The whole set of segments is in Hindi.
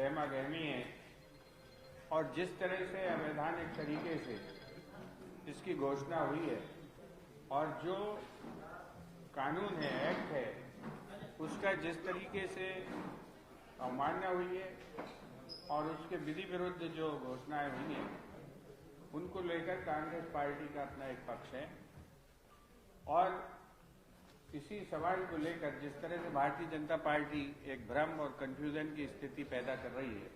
गहमा गहमी है और जिस तरह से अवैधानिक तरीके से इसकी घोषणा हुई है और जो कानून है, एक्ट है, उसका जिस तरीके से अवमानना हुई है और उसके विधि विरुद्ध जो घोषणाएं हुई हैं, उनको लेकर कांग्रेस पार्टी का अपना एक पक्ष है। और इसी सवाल को लेकर जिस तरह से भारतीय जनता पार्टी एक भ्रम और कंफ्यूजन की स्थिति पैदा कर रही है,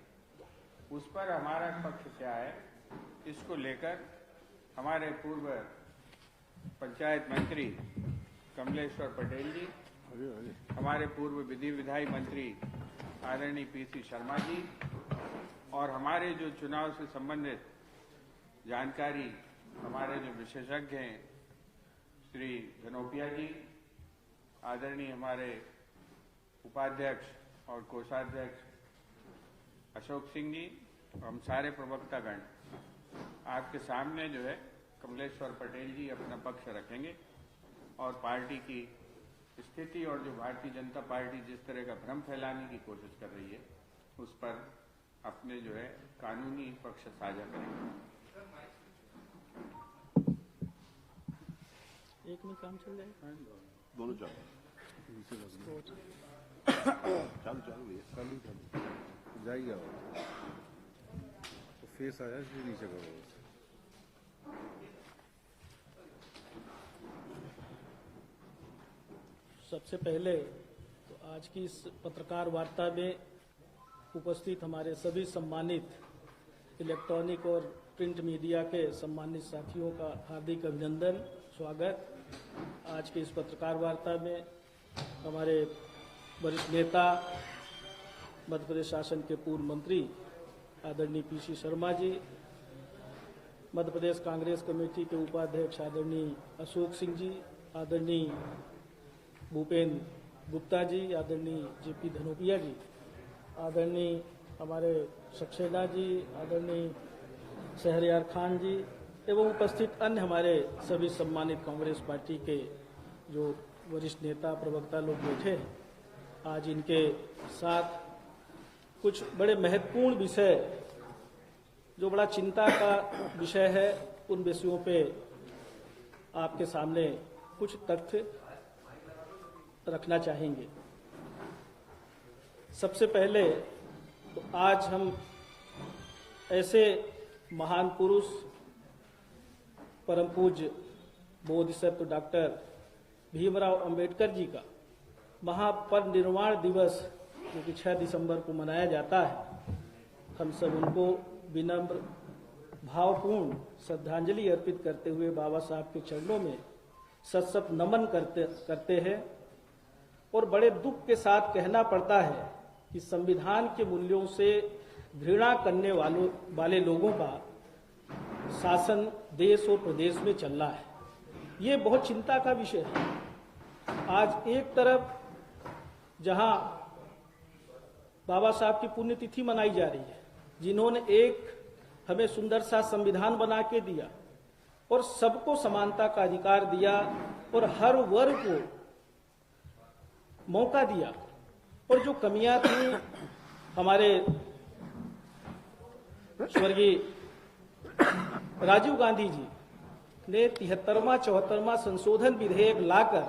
उस पर हमारा पक्ष क्या है, इसको लेकर हमारे पूर्व पंचायत मंत्री कमलेश्वर पटेल जी, हमारे पूर्व विधि विधायी मंत्री आदरणीय पीसी शर्मा जी और हमारे जो चुनाव से संबंधित जानकारी हमारे जो विशेषज्ञ हैं श्री धनोपिया जी, आदरणीय हमारे उपाध्यक्ष और कोषाध्यक्ष अशोक सिंह जी, हम सारे प्रवक्तागण आपके सामने जो है कमलेश्वर पटेल जी अपना पक्ष रखेंगे और पार्टी की स्थिति और जो भारतीय जनता पार्टी जिस तरह का भ्रम फैलाने की कोशिश कर रही है, उस पर अपने जो है कानूनी पक्ष साझा करेंगे। एक में काम चल जाएगा, दोनों चालू जाइए तो फेस आया इसलिए नीचे करो। सबसे पहले तो आज की इस पत्रकार वार्ता में उपस्थित हमारे सभी सम्मानित इलेक्ट्रॉनिक और प्रिंट मीडिया के सम्मानित साथियों का हार्दिक अभिनंदन, स्वागत। आज की इस पत्रकार वार्ता में हमारे वरिष्ठ नेता, मध्य प्रदेश शासन के पूर्व मंत्री आदरणीय पीसी शर्मा जी, मध्य प्रदेश कांग्रेस कमेटी के उपाध्यक्ष आदरणीय अशोक सिंह जी, आदरणीय भूपेंद्र गुप्ता जी, आदरणीय जेपी धनोपिया जी, आदरणीय हमारे सक्सेना जी, आदरणीय शहरयार खान जी एवं उपस्थित अन्य हमारे सभी सम्मानित कांग्रेस पार्टी के जो वरिष्ठ नेता प्रवक्ता लोग बैठे हैं। आज इनके साथ कुछ बड़े महत्वपूर्ण विषय, जो बड़ा चिंता का विषय है, उन विषयों पे आपके सामने कुछ तथ्य रखना चाहेंगे। सबसे पहले तो आज हम ऐसे महान पुरुष परम पूज्य बोधिसत्व डॉक्टर भीमराव अंबेडकर जी का महापरिनिर्वाण दिवस जो कि 6 दिसंबर को मनाया जाता है, हम सब उनको विनम्र भावपूर्ण श्रद्धांजलि अर्पित करते हुए बाबा साहब के चरणों में सत नमन करते हैं। और बड़े दुख के साथ कहना पड़ता है कि संविधान के मूल्यों से घृणा करने वाले लोगों का शासन देश और प्रदेश में चल रहा है। ये बहुत चिंता का विषय है। आज एक तरफ जहां बाबा साहब की पुण्यतिथि मनाई जा रही है, जिन्होंने एक हमें सुंदर सा संविधान बना के दिया और सबको समानता का अधिकार दिया और हर वर्ग को मौका दिया, और जो कमियां थी हमारे स्वर्गीय राजीव गांधी जी ने 73वां 74वां संशोधन विधेयक लाकर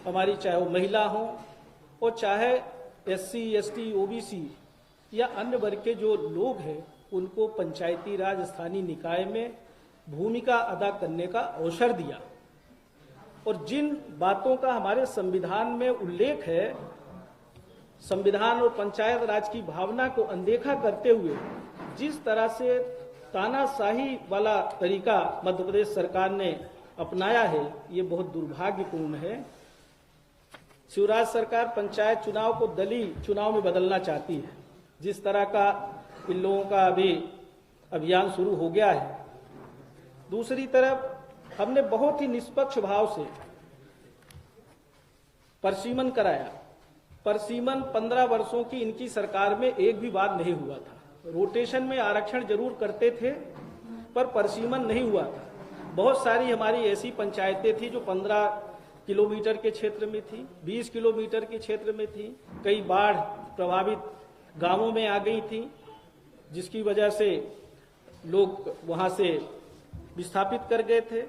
हमारी चाहे वो महिला हो और चाहे SC ST OBC या अन्य वर्ग के जो लोग हैं, उनको पंचायती राज स्थानीय निकाय में भूमिका अदा करने का अवसर दिया। और जिन बातों का हमारे संविधान में उल्लेख है, संविधान और पंचायत राज की भावना को अनदेखा करते हुए जिस तरह से तानाशाही वाला तरीका मध्य प्रदेश सरकार ने अपनाया है, ये बहुत दुर्भाग्यपूर्ण है। शिवराज सरकार पंचायत चुनाव को दलीय चुनाव में बदलना चाहती है। जिस तरह का इन लोगों का अभी अभियान शुरू हो गया है। दूसरी तरफ हमने बहुत ही निष्पक्ष भाव से परसीमन कराया। परसीमन 15 वर्षों की इनकी सरकार में एक भी बार नहीं हुआ था। रोटेशन में आरक्षण जरूर करते थे, पर परसीमन नहीं हुआ था। बहुत सारी हमारी ऐसी पंचायतें थी जो 15 किलोमीटर के क्षेत्र में थी, 20 किलोमीटर के क्षेत्र में थी, कई बाढ़ प्रभावित गांवों में आ गई थी, जिसकी वजह से लोग वहां से विस्थापित कर गए थे।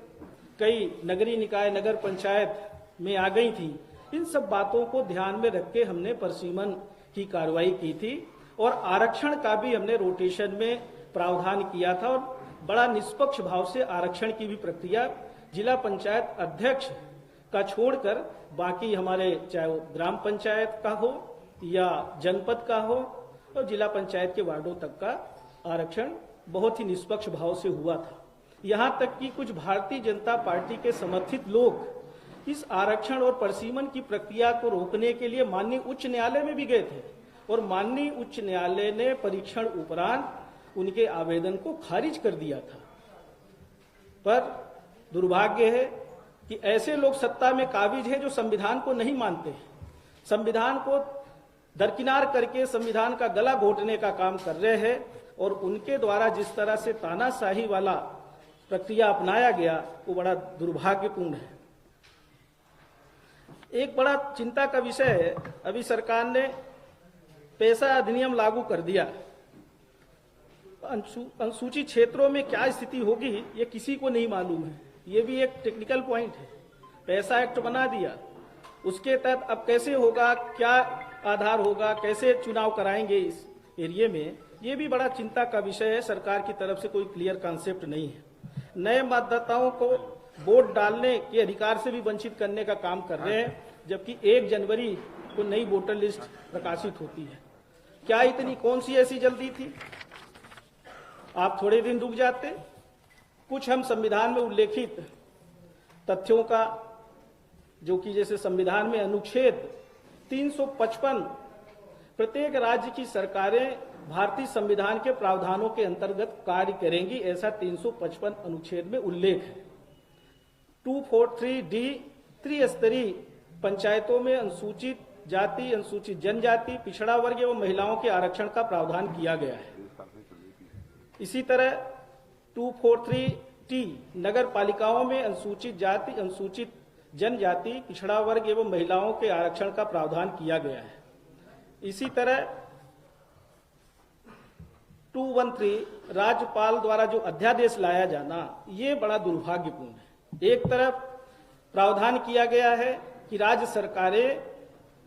कई नगरीय निकाय, नगर पंचायत में आ गई थी। इन सब बातों को ध्यान में रख के हमने परसीमन की कार्रवाई की थी और आरक्षण का भी हमने रोटेशन में प्रावधान किया था और बड़ा निष्पक्ष भाव से आरक्षण की भी प्रक्रिया जिला पंचायत अध्यक्ष का छोड़कर बाकी हमारे, चाहे वो ग्राम पंचायत का हो या जनपद का हो और जिला पंचायत के वार्डों तक का आरक्षण बहुत ही निष्पक्ष भाव से हुआ था। यहां तक कि कुछ भारतीय जनता पार्टी के समर्थित लोग इस आरक्षण और परसीमन की प्रक्रिया को रोकने के लिए माननीय उच्च न्यायालय में भी गए थे और माननीय उच्च न्यायालय ने परीक्षण उपरांत उनके आवेदन को खारिज कर दिया था। पर दुर्भाग्य है कि ऐसे लोग सत्ता में काबिज है जो संविधान को नहीं मानते हैं, संविधान को दरकिनार करके संविधान का गला घोटने का काम कर रहे हैं और उनके द्वारा जिस तरह से तानाशाही वाला प्रक्रिया अपनाया गया वो बड़ा दुर्भाग्यपूर्ण है। एक बड़ा चिंता का विषय है, अभी सरकार ने पैसा अधिनियम लागू कर दिया। अनुसूचित क्षेत्रों में क्या स्थिति होगी ये किसी को नहीं मालूम है, ये भी एक टेक्निकल पॉइंट है। पैसा एक्ट बना दिया, उसके तहत अब कैसे होगा, क्या आधार होगा, कैसे चुनाव कराएंगे इस एरिया में, ये भी बड़ा चिंता का विषय है। सरकार की तरफ से कोई क्लियर कॉन्सेप्ट नहीं है। नए मतदाताओं को वोट डालने के अधिकार से भी वंचित करने का काम कर रहे हैं, जबकि 1 जनवरी को नई वोटर लिस्ट प्रकाशित होती है। क्या इतनी कौन सी ऐसी जल्दी थी? आप थोड़े दिन रुक जाते। कुछ हम संविधान में उल्लेखित तथ्यों का, जो कि जैसे संविधान में अनुच्छेद 355 प्रत्येक राज्य की सरकारें भारतीय संविधान के प्रावधानों के अंतर्गत कार्य करेंगी, ऐसा 355 अनुच्छेद में उल्लेख है। 243D त्रिस्तरीय पंचायतों में अनुसूचित जाति, अनुसूचित जनजाति, पिछड़ा वर्ग एवं महिलाओं के आरक्षण का प्रावधान किया गया है। इसी तरह 243T नगर पालिकाओं में अनुसूचित जाति, अनुसूचित जनजाति, पिछड़ा वर्ग एवं महिलाओं के आरक्षण का प्रावधान किया गया है। इसी तरह 213 राज्यपाल द्वारा जो अध्यादेश लाया जाना, ये बड़ा दुर्भाग्यपूर्ण है। एक तरफ प्रावधान किया गया है कि राज्य सरकारें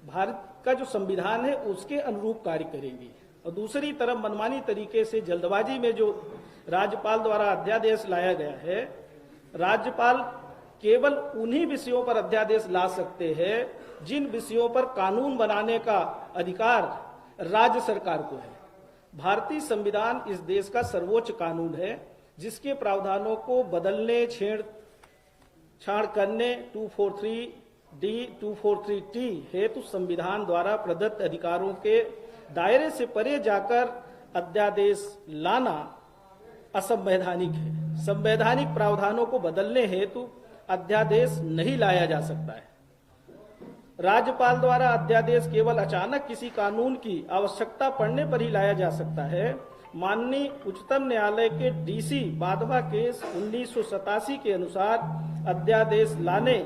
भारत का जो संविधान है उसके अनुरूप कार्य करेंगी, और दूसरी तरफ मनमानी तरीके से जल्दबाजी में जो राज्यपाल द्वारा अध्यादेश लाया गया है, राज्यपाल केवल उन्हीं विषयों पर अध्यादेश ला सकते हैं जिन विषयों पर कानून बनाने का अधिकार राज्य सरकार को है। भारतीय संविधान इस देश का सर्वोच्च कानून है, जिसके प्रावधानों को बदलने, छेड़छाड़ करने 243D, 243T हेतु संविधान द्वारा प्रदत्त अधिकारों के दायरे से परे जाकर अध्यादेश लाना असंवैधानिक है। संवैधानिक प्रावधानों को बदलने हेतु अध्यादेश नहीं लाया जा सकता है। राज्यपाल द्वारा अध्यादेश केवल अचानक किसी कानून की आवश्यकता पड़ने पर ही लाया जा सकता है। माननीय उच्चतम न्यायालय के DC वाधवा केस 1987 के अनुसार अध्यादेश लाने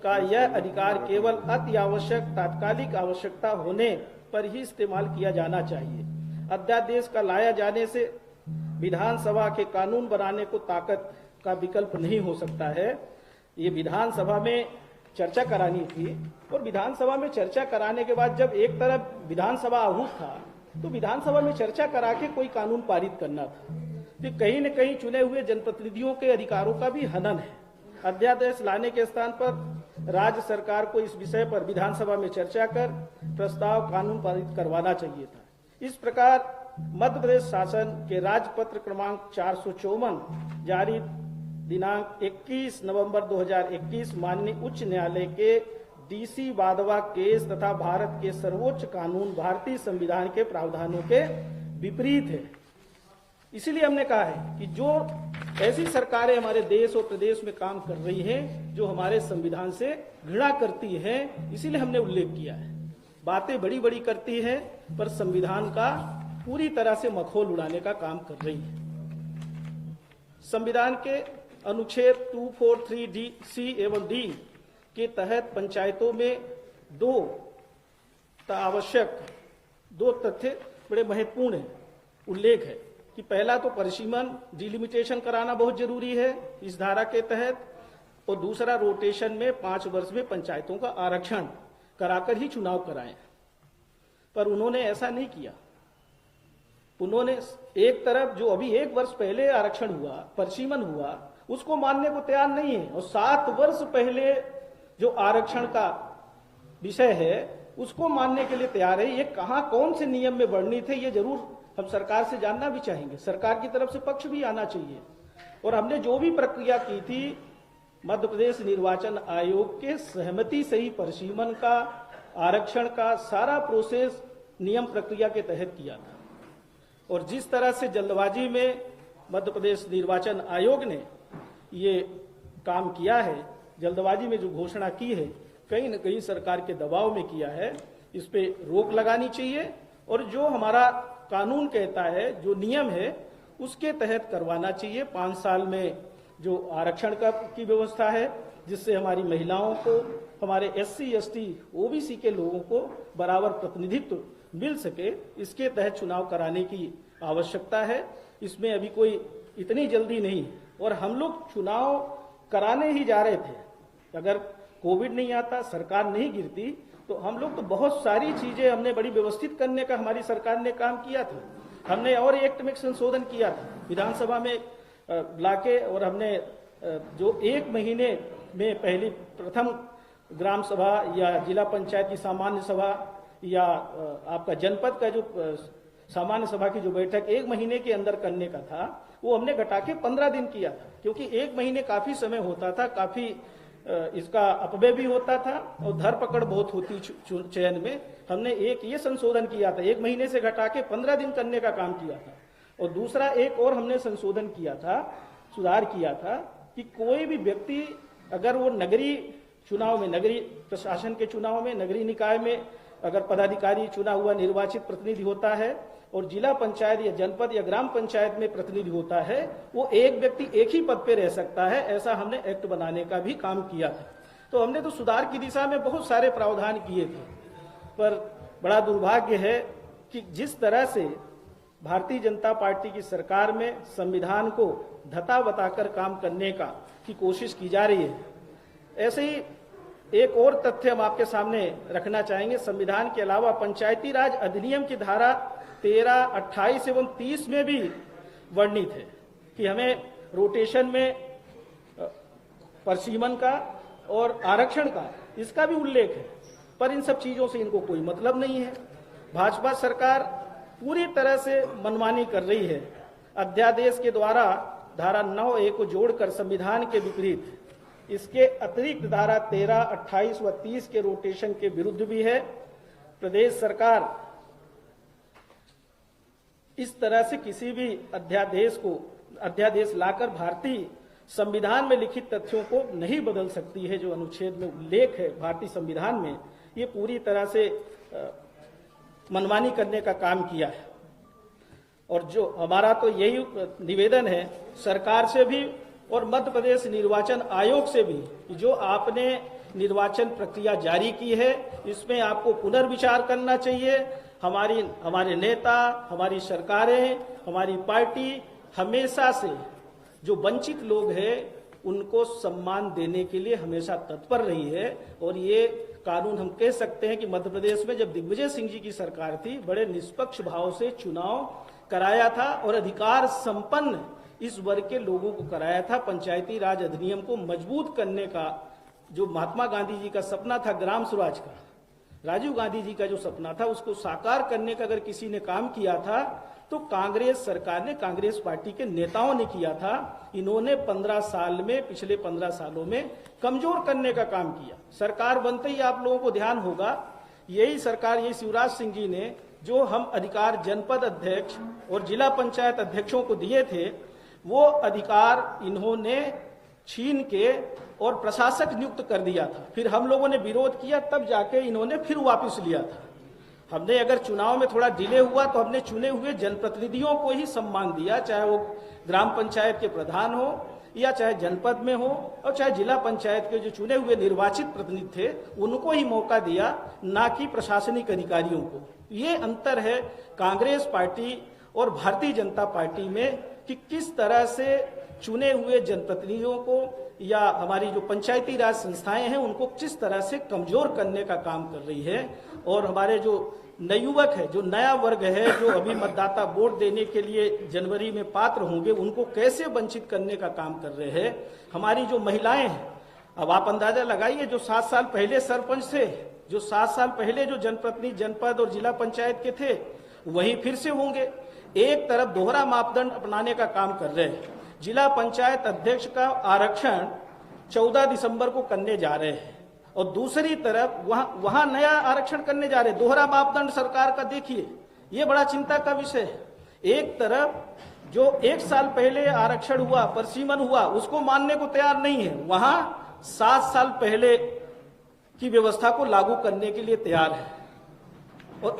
का यह अधिकार केवल अति आवश्यक तात्कालिक आवश्यकता होने पर ही इस्तेमाल किया जाना चाहिए। अध्यादेश का लाया जाने से विधानसभा के कानून बनाने को ताकत का विकल्प नहीं हो सकता है। ये विधानसभा में चर्चा करानी थी, और विधानसभा में चर्चा कराने के बाद जब एक तरफ विधानसभा आहूत था, तो विधानसभा में चर्चा करा के कोई कानून पारित करना था। तो कहीं न कहीं चुने हुए जनप्रतिनिधियों के अधिकारों का भी हनन है। अध्यादेश लाने के स्थान पर राज्य सरकार को इस विषय पर विधानसभा में चर्चा कर प्रस्ताव कानून पारित करवाना चाहिए था। इस प्रकार मध्य प्रदेश शासन के राजपत्र क्रमांक 454 जारी दिनांक 21 नवंबर 2021 माननीय उच्च न्यायालय के DC वाधवा केस तथा भारत के सर्वोच्च कानून भारतीय संविधान के प्रावधानों के विपरीत है। इसीलिए हमने कहा है कि जो ऐसी सरकारें हमारे देश और प्रदेश में काम कर रही हैं जो हमारे संविधान से घृणा करती हैं, इसीलिए हमने उल्लेख किया है। बातें बड़ी बड़ी करती है पर संविधान का पूरी तरह से मखौल उड़ाने का काम कर रही है। संविधान के अनुच्छेद 243C एवं D के तहत पंचायतों में दो तथ्य बड़े महत्वपूर्ण उल्लेख है कि पहला तो परिसीमन डिलिमिटेशन कराना बहुत जरूरी है इस धारा के तहत, और दूसरा रोटेशन में 5 वर्ष में पंचायतों का आरक्षण कराकर ही चुनाव कराएं। पर उन्होंने ऐसा नहीं किया। उन्होंने एक तरफ जो अभी 1 वर्ष पहले आरक्षण हुआ, परिसीमन हुआ, उसको मानने को तैयार नहीं है, और 7 वर्ष पहले जो आरक्षण का विषय है उसको मानने के लिए तैयार है। ये कहां कौन से नियम में वर्णित है, ये जरूर हम सरकार से जानना भी चाहेंगे। सरकार की तरफ से पक्ष भी आना चाहिए। और हमने जो भी प्रक्रिया की थी मध्य प्रदेश निर्वाचन आयोग के सहमति से ही परिसीमन का, आरक्षण का सारा प्रोसेस नियम प्रक्रिया के तहत किया था। और जिस तरह से जल्दबाजी में मध्य प्रदेश निर्वाचन आयोग ने ये काम किया है, जल्दबाजी में जो घोषणा की है, कहीं न कहीं सरकार के दबाव में किया है। इस पे रोक लगानी चाहिए और जो हमारा कानून कहता है, जो नियम है, उसके तहत करवाना चाहिए। 5 साल में जो आरक्षण की व्यवस्था है, जिससे हमारी महिलाओं को, हमारे SC, ST, OBC के लोगों को बराबर प्रतिनिधित्व मिल सके, इसके तहत चुनाव कराने की आवश्यकता है। इसमें अभी कोई इतनी जल्दी नहीं, और हम लोग चुनाव कराने ही जा रहे थे। अगर कोविड नहीं आता, सरकार नहीं गिरती, तो हम लोग तो बहुत सारी चीजें हमने बड़ी व्यवस्थित करने का हमारी सरकार ने काम किया था। हमने और एक्ट में संशोधन किया था विधानसभा में लाके, और हमने जो 1 महीने में पहली प्रथम ग्राम सभा या जिला पंचायत की सामान्य सभा या आपका जनपद का जो सामान्य सभा की जो बैठक 1 महीने के अंदर करने का था, वो हमने घटा के 15 दिन किया था। क्योंकि 1 महीने काफी समय होता था, काफी इसका अपव्यय भी होता था और धरपकड़ बहुत होती चयन में। हमने एक ये संशोधन किया था, 1 महीने से घटा के 15 दिन करने का काम किया था। और दूसरा एक और हमने संशोधन किया था, सुधार किया था कि कोई भी व्यक्ति अगर वो नगरीय चुनाव में, नगरीय प्रशासन के चुनाव में, नगरीय निकाय में अगर पदाधिकारी चुना हुआ निर्वाचित प्रतिनिधि होता है और जिला पंचायत या जनपद या ग्राम पंचायत में प्रतिनिधि होता है, वो एक व्यक्ति एक ही पद पे रह सकता है। ऐसा हमने एक्ट बनाने का भी काम किया था। तो हमने तो सुधार की दिशा में बहुत सारे प्रावधान किए थे, पर बड़ा दुर्भाग्य है कि जिस तरह से भारतीय जनता पार्टी की सरकार में संविधान को धता बताकर काम करने की कोशिश की जा रही है, ऐसे ही एक और तथ्य हम आपके सामने रखना चाहेंगे। संविधान के अलावा पंचायती राज अधिनियम की धारा 13, 28 एवं 30 में भी वर्णित है कि हमें रोटेशन में परिसीमन का और आरक्षण का, इसका भी उल्लेख है। पर इन सब चीजों से इनको कोई मतलब नहीं है। भाजपा सरकार पूरी तरह से मनमानी कर रही है। अध्यादेश के द्वारा धारा 9A को जोड़कर संविधान के विपरीत, इसके अतिरिक्त धारा 13, 28 व 30 के रोटेशन के विरुद्ध भी है। प्रदेश सरकार इस तरह से किसी भी अध्यादेश लाकर भारतीय संविधान में लिखित तथ्यों को नहीं बदल सकती है। जो अनुच्छेद में उल्लेख है भारतीय संविधान में, ये पूरी तरह से मनमानी करने का काम किया है। और जो हमारा तो यही निवेदन है सरकार से भी और मध्य प्रदेश निर्वाचन आयोग से भी कि जो आपने निर्वाचन प्रक्रिया जारी की है, इसमें आपको पुनर्विचार करना चाहिए। हमारे नेता, हमारी सरकारें, हमारी पार्टी हमेशा से जो वंचित लोग हैं उनको सम्मान देने के लिए हमेशा तत्पर रही है। और ये कानून हम कह सकते हैं कि मध्य प्रदेश में जब दिग्विजय सिंह जी की सरकार थी, बड़े निष्पक्ष भाव से चुनाव कराया था और अधिकार संपन्न इस वर्ग के लोगों को कराया था। पंचायती राज अधिनियम को मजबूत करने का जो महात्मा गांधी जी का सपना था, ग्राम स्वराज का, राजीव गांधी जी का जो सपना था, उसको साकार करने का अगर किसी ने काम किया था तो कांग्रेस सरकार ने, कांग्रेस पार्टी के नेताओं ने किया था। इन्होंने 15 साल में, पिछले 15 सालों में कमजोर करने का काम किया। सरकार बनते ही आप लोगों को ध्यान होगा, यही सरकार, यही शिवराज सिंह जी ने जो हम अधिकार जनपद अध्यक्ष और जिला पंचायत अध्यक्षों को दिए थे, वो अधिकार इन्होंने छीन के और प्रशासक नियुक्त कर दिया था। फिर हम लोगों ने विरोध किया, तब जाके इन्होंने फिर वापस लिया था। हमने अगर चुनाव में थोड़ा डिले हुआ तो हमने चुने हुए जनप्रतिनिधियों को ही सम्मान दिया, चाहे वो ग्राम पंचायत के प्रधान हो या चाहे जनपद में हो और चाहे जिला पंचायत के जो चुने हुए निर्वाचित प्रतिनिधि थे उनको ही मौका दिया, ना कि प्रशासनिक अधिकारियों को। ये अंतर है कांग्रेस पार्टी और भारतीय जनता पार्टी में कि किस तरह से चुने हुए जनप्रतिनिधियों को या हमारी जो पंचायती राज संस्थाएं हैं उनको किस तरह से कमजोर करने का काम कर रही है। और हमारे जो नवयुवक है, जो नया वर्ग है, जो अभी मतदाता वोट देने के लिए जनवरी में पात्र होंगे, उनको कैसे वंचित करने का काम कर रहे हैं। हमारी जो महिलाएं हैं, अब आप अंदाजा लगाइए, जो 7 साल पहले सरपंच थे, जो 7 साल पहले जो जनप्रतिनिधि जनपद और जिला पंचायत के थे, वही फिर से होंगे। एक तरफ दोहरा मापदंड अपनाने का काम कर रहे हैं। जिला पंचायत अध्यक्ष का आरक्षण 14 दिसंबर को करने जा रहे हैं और दूसरी तरफ वहां नया आरक्षण करने जा रहे हैं। दोहरा मापदंड सरकार का देखिए, ये बड़ा चिंता का विषय है। एक तरफ जो 1 साल पहले आरक्षण हुआ, परसीमन हुआ, उसको मानने को तैयार नहीं है, वहां 7 साल पहले की व्यवस्था को लागू करने के लिए तैयार है। और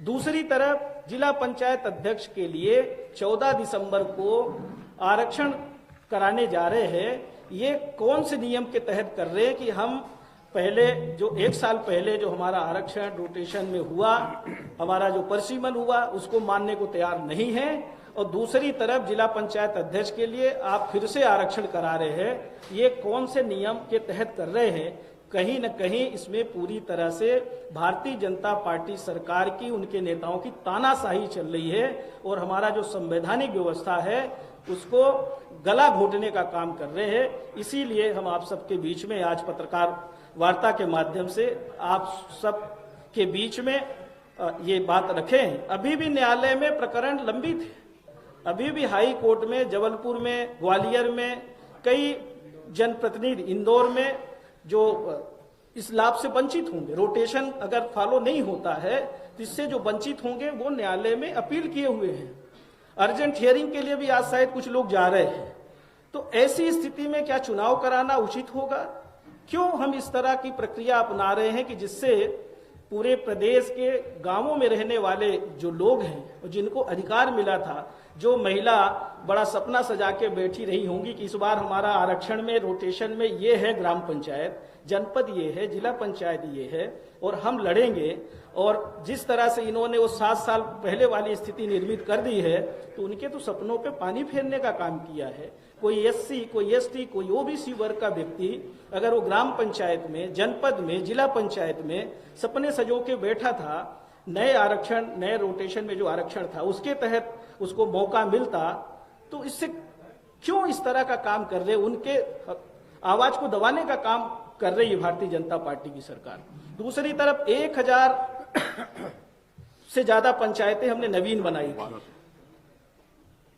दूसरी तरफ जिला पंचायत अध्यक्ष के लिए 14 दिसंबर को आरक्षण कराने जा रहे हैं। ये कौन से नियम के तहत कर रहे हैं कि हम पहले जो 1 साल पहले जो हमारा आरक्षण रोटेशन में हुआ, हमारा जो परसीमन हुआ, उसको मानने को तैयार नहीं है, और दूसरी तरफ जिला पंचायत अध्यक्ष के लिए आप फिर से आरक्षण करा रहे हैं। ये कौन से नियम के तहत कर रहे हैं? कहीं न कहीं इसमें पूरी तरह से भारतीय जनता पार्टी सरकार की, उनके नेताओं की तानाशाही चल रही है और हमारा जो संवैधानिक व्यवस्था है उसको गला घोटने का काम कर रहे हैं। इसीलिए हम आप सबके बीच में आज पत्रकार वार्ता के माध्यम से आप सब के बीच में ये बात रखें। अभी भी न्यायालय में प्रकरण लंबित है, अभी भी हाई कोर्ट में, जबलपुर में, ग्वालियर में कई जनप्रतिनिधि, इंदौर में जो इस लाभ से वंचित होंगे, रोटेशन अगर फॉलो नहीं होता है तो इससे जो वंचित होंगे वो न्यायालय में अपील किए हुए हैं। अर्जेंट हियरिंग के लिए भी आज शायद कुछ लोग जा रहे हैं। तो ऐसी स्थिति में क्या चुनाव कराना उचित होगा? क्यों हम इस तरह की प्रक्रिया अपना रहे हैं कि जिससे पूरे प्रदेश के गांवों में रहने वाले जो लोग हैं और जिनको अधिकार मिला था, जो महिला बड़ा सपना सजा के बैठी रही होंगी कि इस बार हमारा आरक्षण में, रोटेशन में ये है, ग्राम पंचायत, जनपद ये है, जिला पंचायत ये है और हम लड़ेंगे, और जिस तरह से इन्होंने वो 7 साल पहले वाली स्थिति निर्मित कर दी है, तो उनके तो सपनों पे पानी फेरने का काम किया है। कोई एससी, कोई एसटी, कोई ओबीसी वर्ग का व्यक्ति अगर वो ग्राम पंचायत में, जनपद में, जिला पंचायत में सपने सजो के बैठा था, नए आरक्षण, नए रोटेशन में जो आरक्षण था उसके तहत उसको मौका मिलता, तो इससे क्यों इस तरह का काम कर रहे? उनके आवाज को दबाने का काम कर रही है भारतीय जनता पार्टी की सरकार। दूसरी तरफ 1000 से ज्यादा पंचायतें हमने नवीन बनाई थी,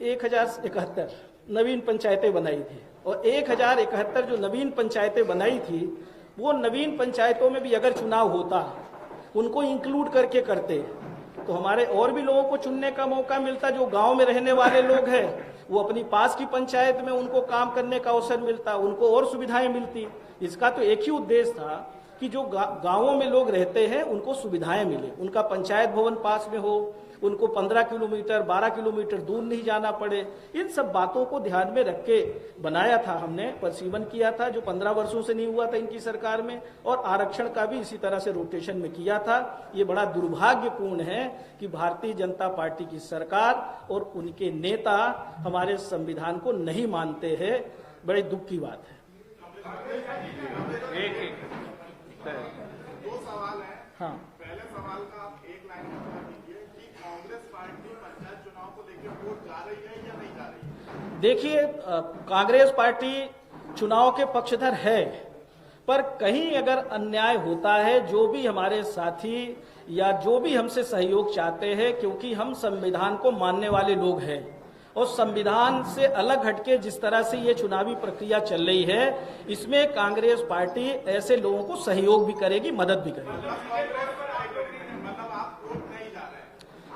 1071 नवीन पंचायतें बनाई थी, और 1071 जो नवीन पंचायतें बनाई थी, वो नवीन पंचायतों में भी अगर चुनाव होता, उनको इंक्लूड करके करते, तो हमारे और भी लोगों को चुनने का मौका मिलता। जो गांव में रहने वाले लोग हैं वो अपनी पास की पंचायत में उनको काम करने का अवसर मिलता, उनको और सुविधाएं मिलती। इसका तो एक ही उद्देश्य था कि जो गांवों में लोग रहते हैं उनको सुविधाएं मिले, उनका पंचायत भवन पास में हो, उनको 15 किलोमीटर 12 किलोमीटर दूर नहीं जाना पड़े। इन सब बातों को ध्यान में रख के बनाया था हमने, परसीमन किया था जो 15 वर्षों से नहीं हुआ था इनकी सरकार में, और आरक्षण का भी इसी तरह से रोटेशन में किया था। ये बड़ा दुर्भाग्यपूर्ण है कि भारतीय जनता पार्टी की सरकार और उनके नेता हमारे संविधान को नहीं मानते हैं। बड़े दुख की बात है। दो सवाल है। हाँ, पहले सवाल का आप एक लाइन में बता दीजिए कि कांग्रेस पार्टी पंचायत चुनाव को लेकर वोट जा रही है या नहीं जा रही है? देखिए, कांग्रेस पार्टी चुनाव के पक्षधर है, पर कहीं अगर अन्याय होता है, जो भी हमारे साथी या जो भी हमसे सहयोग चाहते हैं, क्योंकि हम संविधान को मानने वाले लोग हैं और संविधान से अलग हटके जिस तरह से ये चुनावी प्रक्रिया चल रही है, इसमें कांग्रेस पार्टी ऐसे लोगों को सहयोग भी करेगी, मदद भी करेगी। मतलब आप वोट नहीं जा रहे हैं।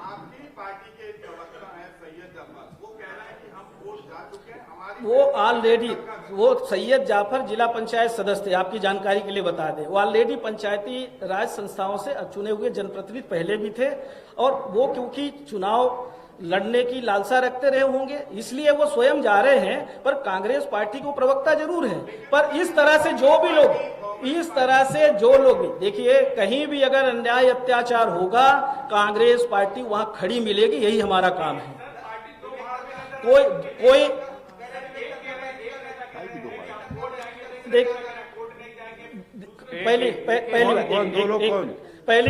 आपकी पार्टी के एक प्रवक्ता है सैयद जाफर, वो कह रहे हैं कि हम वोट जा चुके हैं, हमारी वो ऑलरेडी, वो सैयद जाफर जिला पंचायत सदस्य थे, आपकी जानकारी के लिए बता दें। वो ऑलरेडी पंचायती राज संस्थाओं से चुने हुए जनप्रतिनिधि पहले भी थे, और वो क्योंकि चुनाव लड़ने की लालसा रखते रहे होंगे, इसलिए वो स्वयं जा रहे हैं। पर कांग्रेस पार्टी को प्रवक्ता जरूर है। पर इस तरह से जो लोग भी देखिए, कहीं भी अगर अन्याय अत्याचार होगा, कांग्रेस पार्टी वहां खड़ी मिलेगी। यही हमारा काम है। कोई देख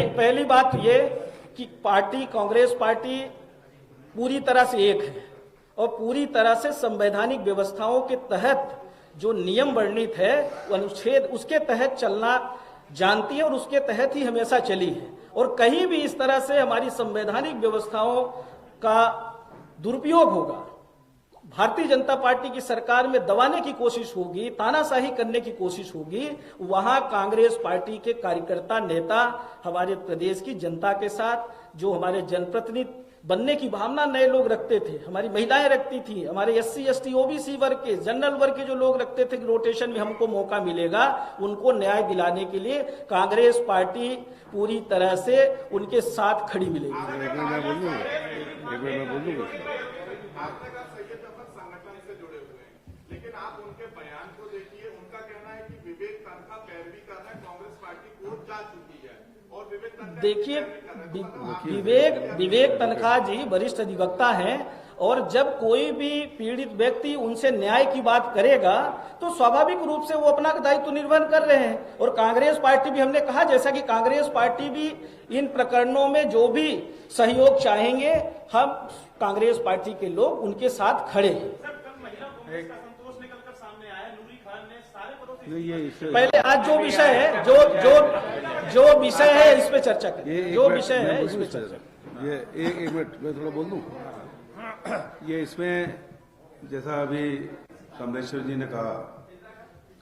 पहली बात ये कि पार्टी, कांग्रेस पार्टी पूरी तरह से एक है और पूरी तरह से संवैधानिक व्यवस्थाओं के तहत जो नियम वर्णित है, अनुच्छेद उसके तहत चलना जानती है और उसके तहत ही हमेशा चली है। और कहीं भी इस तरह से हमारी संवैधानिक व्यवस्थाओं का दुरुपयोग होगा, भारतीय जनता पार्टी की सरकार में दबाने की कोशिश होगी, तानाशाही करने की कोशिश होगी, वहां कांग्रेस पार्टी के कार्यकर्ता, नेता हमारे प्रदेश की जनता के साथ, जो हमारे जनप्रतिनिधि बनने की भावना नए लोग रखते थे, हमारी महिलाएं रखती थी, हमारे SC ST OBC वर्ग के, जनरल वर्ग के जो लोग रखते थे कि रोटेशन में हमको मौका मिलेगा, उनको न्याय दिलाने के लिए कांग्रेस पार्टी पूरी तरह से उनके साथ खड़ी मिलेगी। एक मिनट मैं बोल दूंगा। आपने कहा सैयद जफर संगठन से जुड़े हुए हैं, लेकिन आप उनके बयान को देखिए। उनका कहना है कि विवेक तनखा पैरवी कर रहा है, कांग्रेस पार्टी कोर्ट जा चुकी है और विवेक तनखा देखिए, विवेक तनखा जी वरिष्ठ अधिवक्ता हैं और जब कोई भी पीड़ित व्यक्ति उनसे न्याय की बात करेगा तो स्वाभाविक रूप से वो अपना दायित्व निर्वहन कर रहे हैं। और कांग्रेस पार्टी भी, हमने कहा जैसा कि कांग्रेस पार्टी भी इन प्रकरणों में जो भी सहयोग चाहेंगे, हम कांग्रेस पार्टी के लोग उनके साथ खड़े हैं। पहले आज जो विषय है, जो विषय है इस पे चर्चा करें। जो विषय है इस पे चर्चा। ये एक मिनट मैं थोड़ा बोल दूं। ये इसमें जैसा अभी कमलेश्वर जी ने कहा,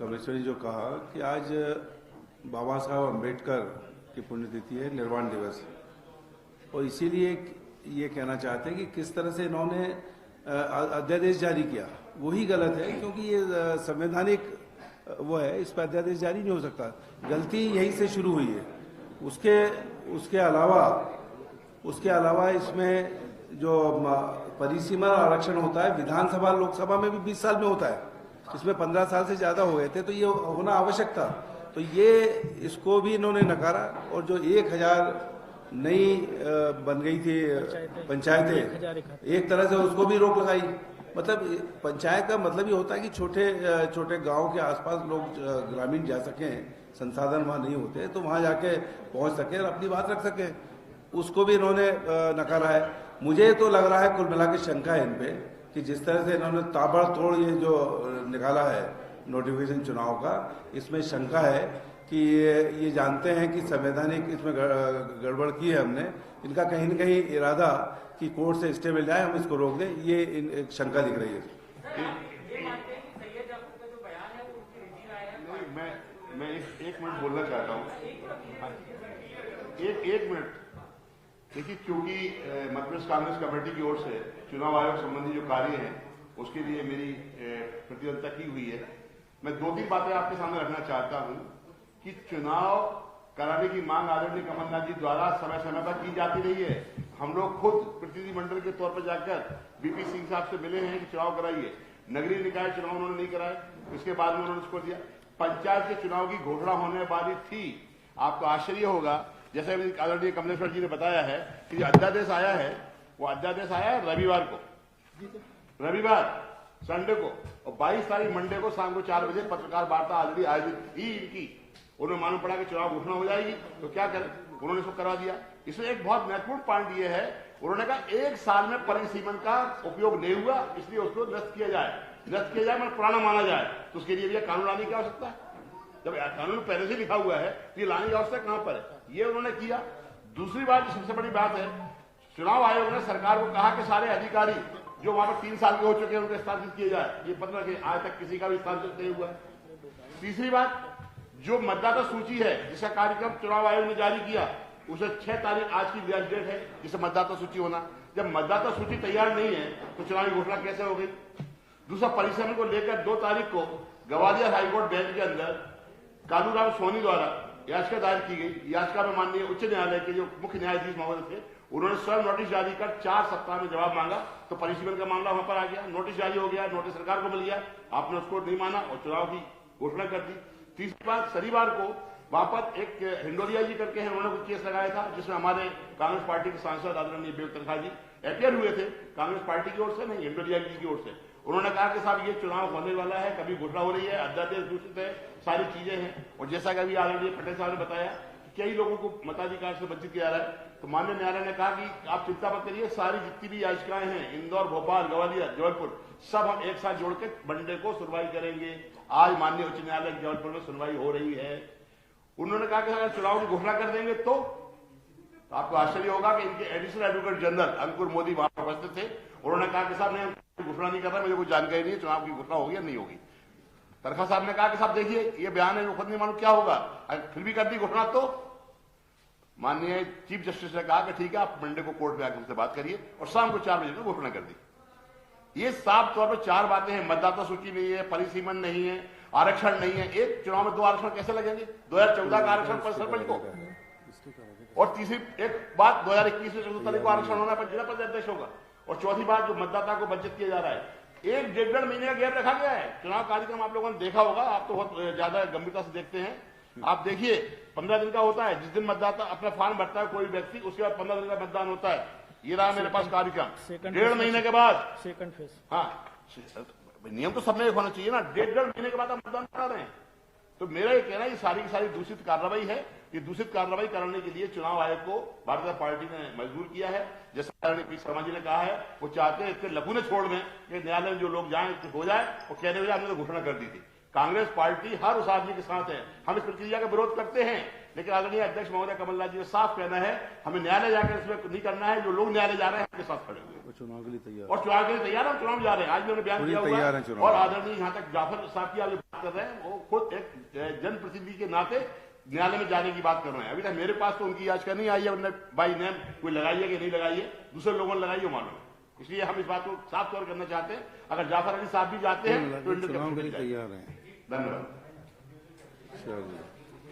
कमलेश्वर जी जो कहा कि आज बाबा साहब अम्बेडकर की पुण्यतिथि है, निर्वाण दिवस, और इसीलिए ये कहना चाहते हैं कि किस तरह से इन्होंने अध्यादेश जारी किया, वही गलत है। क्योंकि ये संवैधानिक वो है, इस पर अध्यादेश जारी नहीं हो सकता। गलती यहीं से शुरू हुई है। उसके अलावा इसमें जो परिसीमा आरक्षण होता है, विधानसभा लोकसभा में भी 20 साल में होता है, इसमें 15 साल से ज्यादा हो गए थे, तो ये होना आवश्यक था। तो ये इसको भी इन्होंने नकारा। और जो 1000 नई बन गई थी पंचायतें, एक तरह से उसको भी रोक लगाई। मतलब पंचायत का मतलब ये होता है कि छोटे छोटे गांव के आसपास लोग ग्रामीण जा सकें, संसाधन वहां नहीं होते तो वहां जाके पहुंच सके और अपनी बात रख सके, उसको भी इन्होंने नकारा है। मुझे तो लग रहा है, कुल मिला के शंका है इन पे, कि जिस तरह से इन्होंने ताबड़तोड़ ये जो निकाला है नोटिफिकेशन चुनाव का, इसमें शंका है कि ये जानते हैं कि संवैधानिक इसमें गड़बड़ की है हमने। इनका कहीं न कहीं इरादा कि कोर्ट से स्टे मिल जाए, हम इसको रोक दें, ये एक शंका दिख रही है। मैं एक मिनट बोलना चाहता हूँ। एक मिनट देखिए, क्योंकि मध्य प्रदेश कांग्रेस कमेटी की ओर से चुनाव आयोग संबंधी जो कार्य हैं उसके लिए मेरी प्रतिबद्धता की हुई है। मैं 2-3 बातें आपके सामने रखना चाहता हूं कि चुनाव कराने की मांग आदरणीय कमलनाथ जी द्वारा समय समय पर की जाती रही है। हम लोग खुद प्रतिनिधिमंडल के तौर पर जाकर BP सिंह साहब से मिले हैं कि चुनाव कराइए। नगरीय निकाय चुनाव उन्होंने नहीं कराए, उसके बाद में उन्होंने उसको दिया। पंचायत के चुनाव की घोषणा होने वाली थी। आपको आश्चर्य होगा, जैसे आदरणीय कमलेश्वर जी ने बताया है कि जो अध्यादेश आया है, वो अध्यादेश आया है रविवार संडे को, और 22 तारीख मंडे को शाम को 4 बजे पत्रकार वार्ता ऑलरेडी आयोजित थी इनकी। उन्हें मालूम पड़ा कि चुनाव घोषणा हो जाएगी तो क्या करें, उन्होंने इसको करवा दिया। इसमें एक बहुत महत्वपूर्ण पॉइंट ये है, उन्होंने कहा 1 साल में परिसीमन का उपयोग नहीं हुआ, इसलिए उसको निरस्त किया जाए मतलब पुराना माना जाए। तो उसके लिए भी कानून लाने की आवश्यकता है। जब कानून पहले से लिखा हुआ है तो ये लाने की आवश्यकता कहां पर है, ये उन्होंने किया। दूसरी बात, सबसे बड़ी बात है, चुनाव आयोग ने सरकार को कहा कि सारे अधिकारी जो वहां पर 3 साल के हो चुके हैं उनको स्थानांतरित किए जाए। ये पता कि आज तक किसी का भी स्थानांतरित नहीं हुआ है। तीसरी बात, जो मतदाता सूची है जिसका कार्यक्रम चुनाव आयोग ने जारी किया, उसे 6 तारीख आज की लास्ट डेट है जिसे मतदाता सूची होना। जब मतदाता सूची तैयार नहीं है तो चुनावी घोषणा कैसे हो गई। दूसरा, परिसीमन को लेकर 2 तारीख को ग्वालियर हाईकोर्ट बेंच के अंदर कालूराम सोनी द्वारा याचिका दायर की गई। याचिका में माननीय उच्च न्यायालय के जो मुख्य न्यायाधीश महोदय थे उन्होंने स्वयं नोटिस जारी कर 4 सप्ताह में जवाब मांगा, तो परिसीमन का मामला वहां पर आ गया, नोटिस जारी हो गया, नोटिस सरकार को मिल गया, आपने उसको नहीं माना और चुनाव की घोषणा कर दी। तीसरी बात, शनिवार को वहां पर एक हिंडोलिया जी करके हैं, उन्होंने कोई केस लगाया था जिसमें हमारे कांग्रेस पार्टी के सांसद आदरणीय विवेक तनखा जी अपियर हुए थे, कांग्रेस पार्टी की ओर से, नहीं हिंडोलिया जी की ओर से। उन्होंने कहा कि साहब ये चुनाव होने वाला है, कभी घोषणा हो रही है, अध्यादेश दूषित है, सारी चीजें हैं। और जैसा कि अभी आदरणीय पटेल साहब ने बताया कि कई लोगों को मताधिकार से वंचित किया जा रहा है, तो माननीय न्यायालय ने कहा कि आप चिंता मत करिए, सारी जितनी भी याचिकाएं हैं इंदौर, भोपाल, ग्वालियर, जबलपुर, सब हम एक साथ जोड़ के मंडे को सुनवाई करेंगे। आज माननीय उच्च न्यायालय जबलपुर में सुनवाई हो रही है। उन्होंने कहा कि अगर चुनाव की घोषणा कर देंगे तो आपको आश्चर्य होगा कि इनके एडिशनल एडवोकेट जनरल अंकुर मोदी वहां पर उपस्थित थे। उन्होंने कहा कि साहब मैं घोषणा नहीं कर रहा, मुझे कोई जानकारी नहीं है चुनाव की घोषणा होगी या नहीं होगी। तनखा साहब ने कहा कि साहब देखिए ये बयान है, खुद नहीं मालूम क्या होगा, फिर भी कर दी घोषणा। तो माननीय चीफ जस्टिस ने कहा कि ठीक है, आप मंडे को कोर्ट में आकर उनसे बात करिए, और शाम को 4 बजे को घोषणा कर दी। ये साफ तौर पर 4 बातें हैं, मतदाता सूची नहीं है, परिसीमन नहीं है, आरक्षण नहीं है। एक चुनाव में 2 आरक्षण कैसे लगेंगे? 2014 का आरक्षण पर सरपंच को, और तीसरी एक बात 2021 में 14 तारीख को आरक्षण होना पर जिला पंचायत अध्यक्ष होगा। और चौथी बात, जो मतदाता को वंचित किया जा रहा है, 1-1.5 महीने का गैप रखा गया है। चुनाव कार्यक्रम आप लोगों ने देखा होगा, आप तो बहुत ज्यादा गंभीरता से देखते हैं। आप देखिए 15 दिन का होता है, जिस दिन मतदाता अपना फॉर्म भरता है कोई व्यक्ति, उसके बाद 15 दिन का मतदान होता है। ये रहा मेरे पास कार्यक्रम, 1.5 महीने के बाद सेकंड फेज। हाँ, नियम तो सबने एक होना चाहिए ना। 1.5 महीने के बाद आप मतदान करा रहे हैं। तो मेरा ये कहना है ये सारी की सारी दूषित कार्रवाई है। ये दूषित कार्रवाई करने के लिए चुनाव आयोग को भारतीय जनता पार्टी ने मजबूर किया है। जैसा पी शर्मा जी ने कहा है, वो चाहते हैं इतने लघु ने छोड़ दें कि न्यायालय में जो लोग जाए हो जाए, और कहने हुए हमने तो घोषणा कर दी थी। कांग्रेस पार्टी हर उस आदमी के साथ है। हम इस प्रक्रिया का विरोध करते हैं, लेकिन आदरणीय अध्यक्ष महोदय कमलनाथ जी ने साफ कहना है हमें न्यायालय जाकर इसमें नहीं करना है। जो लोग न्यायालय जा रहे हैं उनके साथ खड़े हुए, चुनाव के लिए तैयार, और चुनाव के लिए तैयार है, चुनाव जा रहे हैं। आज भी उन्होंने बयान दिया हुआ। और आदरणीय यहाँ तक जाफर साहब की आप बात कर रहे हैं, वो खुद एक जनप्रतिनिधि के नाते न्यायालय में जाने की बात कर रहे हैं। अभी तक मेरे पास तो उनकी याचिका नहीं आई है, उन्होंने बाई नेम कोई लगाई है कि नहीं लगाई है, दूसरे लोगों ने लगाई हो मालूम है। इसलिए हम इस बात को साफ तौर करना चाहते हैं, अगर जाफर अली साहब भी जाते हैं तो चुनाव के लिए तैयार हैं। धन्यवाद।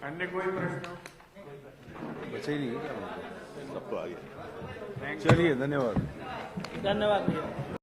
अन्य कोई प्रश्न? बचे ही नहीं है, सब तो आ गया। चलिए धन्यवाद। धन्यवाद भैया।